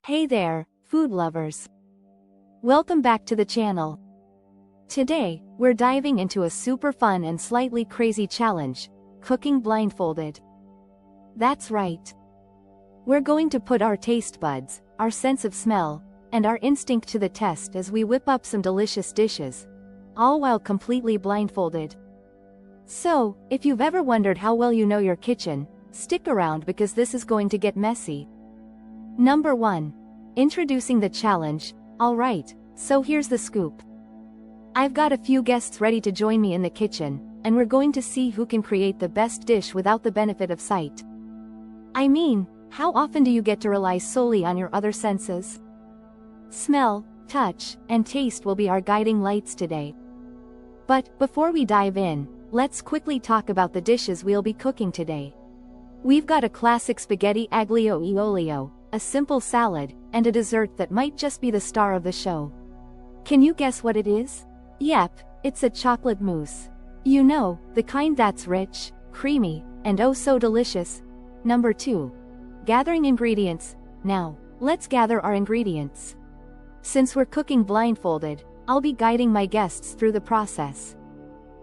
Hey there, food lovers. Welcome back to the channel. Today, we're diving into a super fun and slightly crazy challenge, cooking blindfolded. That's right. We're going to put our taste buds, our sense of smell, and our instinct to the test as we whip up some delicious dishes, all while completely blindfolded. So, if you've ever wondered how well you know your kitchen, stick around because this is going to get messy. Number 1. Introducing the challenge. Alright, so here's the scoop. I've got a few guests ready to join me in the kitchen, and we're going to see who can create the best dish without the benefit of sight. I mean, how often do you get to rely solely on your other senses? Smell, touch, and taste will be our guiding lights today. But, before we dive in, let's quickly talk about the dishes we'll be cooking today. We've got a classic spaghetti aglio e olio, a simple salad, and a dessert that might just be the star of the show. Can you guess what it is? Yep, it's a chocolate mousse. You know, the kind that's rich, creamy, and oh so delicious. Number 2. Gathering ingredients. Now, let's gather our ingredients. Since we're cooking blindfolded, I'll be guiding my guests through the process.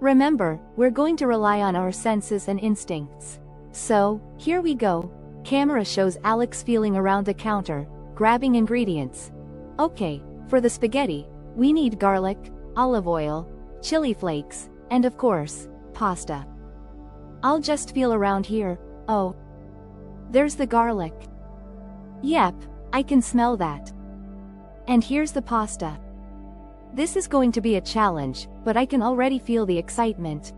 Remember, we're going to rely on our senses and instincts. So, here we go. Camera shows Alex feeling around the counter, grabbing ingredients. Okay, for the spaghetti, we need garlic, olive oil, chili flakes, and of course, pasta. I'll just feel around here. Oh, there's the garlic. Yep, I can smell that. And here's the pasta. This is going to be a challenge, but I can already feel the excitement.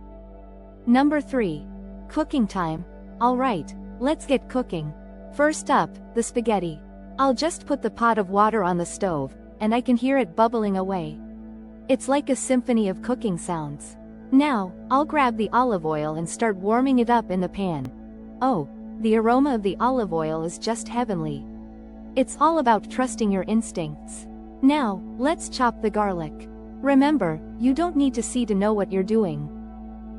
Number 3. Cooking time. Alright, let's get cooking. First up, the spaghetti. I'll just put the pot of water on the stove, and I can hear it bubbling away. It's like a symphony of cooking sounds. Now, I'll grab the olive oil and start warming it up in the pan. Oh, the aroma of the olive oil is just heavenly. It's all about trusting your instincts. Now, let's chop the garlic. Remember, you don't need to see to know what you're doing.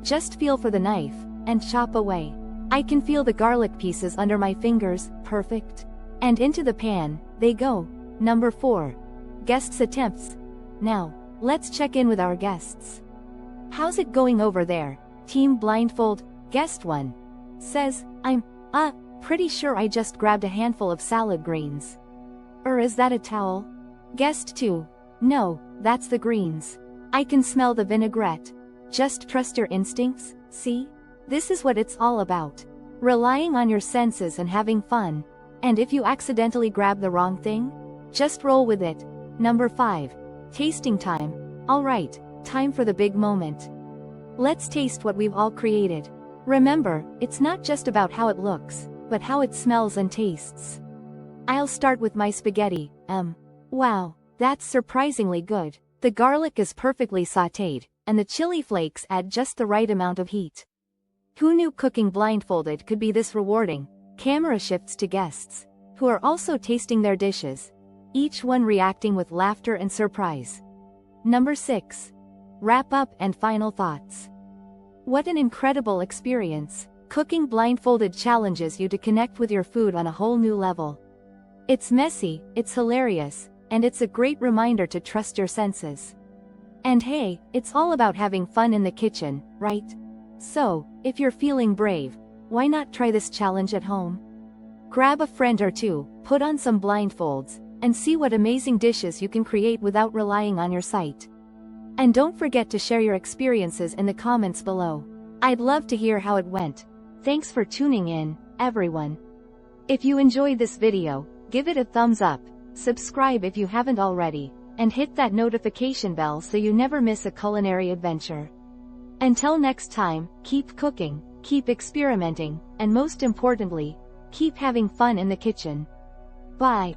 Just feel for the knife, and chop away. I can feel the garlic pieces under my fingers. Perfect. And into the pan they go. Number 4. Guests' attempts. Now, let's check in with our guests. How's it going over there? Team Blindfold. Guest 1 says, I'm pretty sure I just grabbed a handful of salad greens. Or is that a towel? Guest 2. No, that's the greens. I can smell the vinaigrette. Just trust your instincts, see? This is what it's all about. Relying on your senses and having fun. And if you accidentally grab the wrong thing, just roll with it. Number 5. Tasting time. Alright, time for the big moment. Let's taste what we've all created. Remember, it's not just about how it looks, but how it smells and tastes. I'll start with my spaghetti. Wow, that's surprisingly good. The garlic is perfectly sautéed, and the chili flakes add just the right amount of heat. Who knew cooking blindfolded could be this rewarding? Camera shifts to guests, who are also tasting their dishes, each one reacting with laughter and surprise. Number 6. Wrap up and final thoughts. What an incredible experience. Cooking blindfolded challenges you to connect with your food on a whole new level. It's messy, it's hilarious, and it's a great reminder to trust your senses. And hey, it's all about having fun in the kitchen, right? So, if you're feeling brave, why not try this challenge at home? Grab a friend or two, put on some blindfolds, and see what amazing dishes you can create without relying on your sight. And don't forget to share your experiences in the comments below. I'd love to hear how it went. Thanks for tuning in, everyone. If you enjoyed this video, give it a thumbs up, subscribe if you haven't already, and hit that notification bell so you never miss a culinary adventure. Until next time, keep cooking, keep experimenting, and most importantly, keep having fun in the kitchen. Bye.